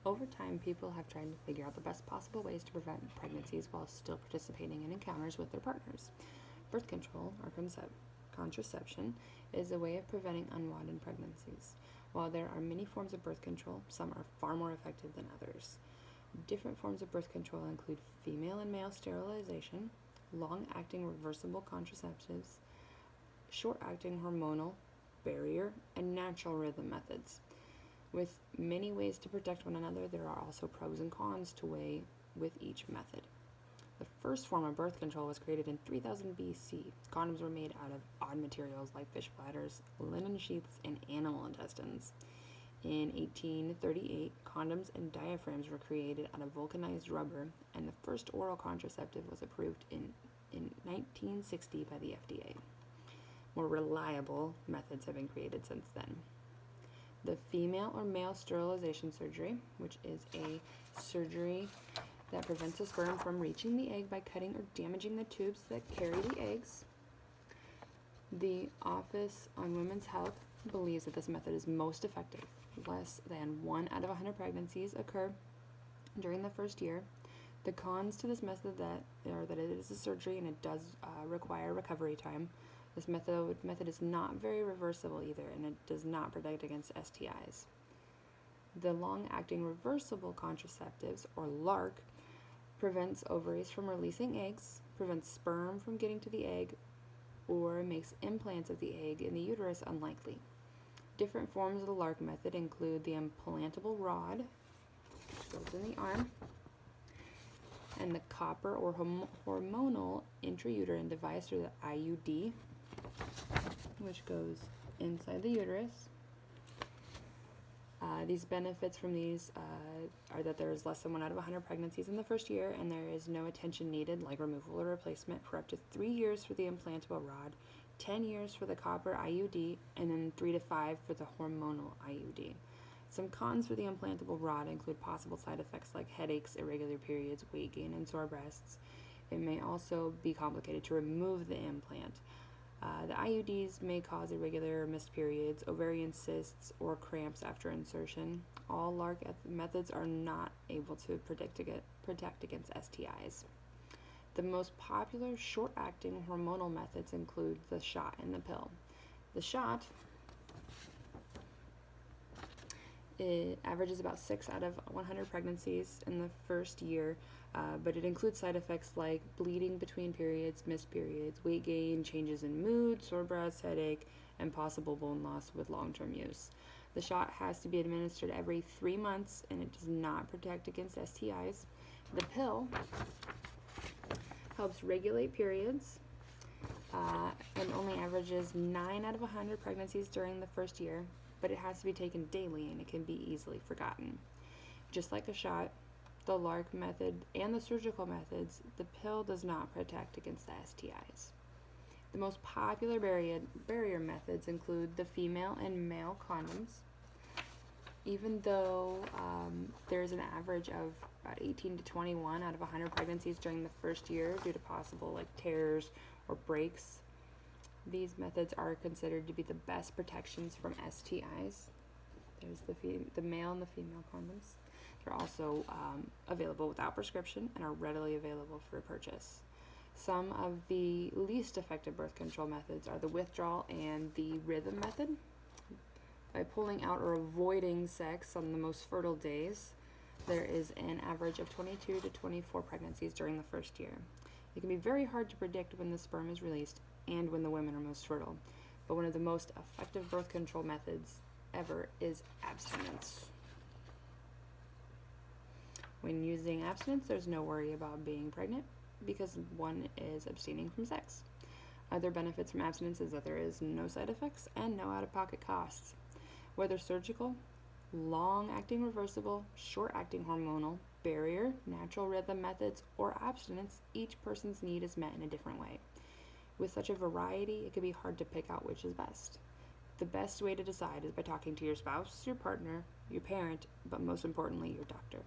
Over time, people have tried to figure out the best possible ways to prevent pregnancies while still participating in encounters with their partners. Birth control, or contraception, is a way of preventing unwanted pregnancies. While there are many forms of birth control, some are far more effective than others. Different forms of birth control include female and male sterilization, long-acting reversible contraceptives, short-acting hormonal, barrier, and natural rhythm methods. With many ways to protect one another, there are also pros and cons to weigh with each method. The first form of birth control was created in 3000 BC. Condoms were made out of odd materials like fish bladders, linen sheaths, and animal intestines. In 1838, condoms and diaphragms were created out of vulcanized rubber, and the first oral contraceptive was approved in 1960 by the FDA. More reliable methods have been created since then. The female or male sterilization surgery, which is a surgery that prevents the sperm from reaching the egg by cutting or damaging the tubes that carry the eggs. The Office on Women's Health believes that this method is most effective. Less than 1 out of 100 pregnancies occur during the first year. The cons to this method are that it is a surgery and it does require recovery time. This method is not very reversible either, and it does not protect against STIs. The long-acting reversible contraceptives, or LARC, prevents ovaries from releasing eggs, prevents sperm from getting to the egg, or makes implants of the egg in the uterus unlikely. Different forms of the LARC method include the implantable rod, which goes in the arm, and the copper or hormonal intrauterine device, or the IUD, which goes inside the uterus. These benefits from these are that there is less than 1 out of 100 pregnancies in the first year, and there is no attention needed, like removal or replacement, for up to 3 years for the implantable rod, 10 years for the copper IUD, and then 3 to 5 for the hormonal IUD. Some cons for the implantable rod include possible side effects like headaches, irregular periods, weight gain, and sore breasts. It may also be complicated to remove the implant. The IUDs may cause irregular or missed periods, ovarian cysts, or cramps after insertion. All LARC methods are not able to protect against STIs. The most popular short-acting hormonal methods include the shot and the pill. The shot, it averages about 6 out of 100 pregnancies in the first year, but it includes side effects like bleeding between periods, missed periods, weight gain, changes in mood, sore breasts, headache, and possible bone loss with long-term use. The shot has to be administered every 3 months, and it does not protect against STIs. The pill helps regulate periods and only averages 9 out of 100 pregnancies during the first year, but it has to be taken daily and it can be easily forgotten. Just like a shot, the LARC method and the surgical methods, the pill does not protect against the STIs. The most popular barrier methods include the female and male condoms. Even though there's an average of about 18 to 21 out of 100 pregnancies during the first year due to possible tears or breaks, these methods are considered to be the best protections from STIs. There's the male and the female condoms. They're also available without prescription and are readily available for purchase. Some of the least effective birth control methods are the withdrawal and the rhythm method. By pulling out or avoiding sex on the most fertile days, there is an average of 22 to 24 pregnancies during the first year. It can be very hard to predict when the sperm is released and when the women are most fertile, but one of the most effective birth control methods ever is abstinence. When using abstinence, there's no worry about being pregnant because one is abstaining from sex. Other benefits from abstinence is that there is no side effects and no out-of-pocket costs. Whether surgical, long-acting reversible, short-acting hormonal, barrier, natural rhythm methods, or abstinence, each person's need is met in a different way. With such a variety, it can be hard to pick out which is best. The best way to decide is by talking to your spouse, your partner, your parent, but most importantly, your doctor.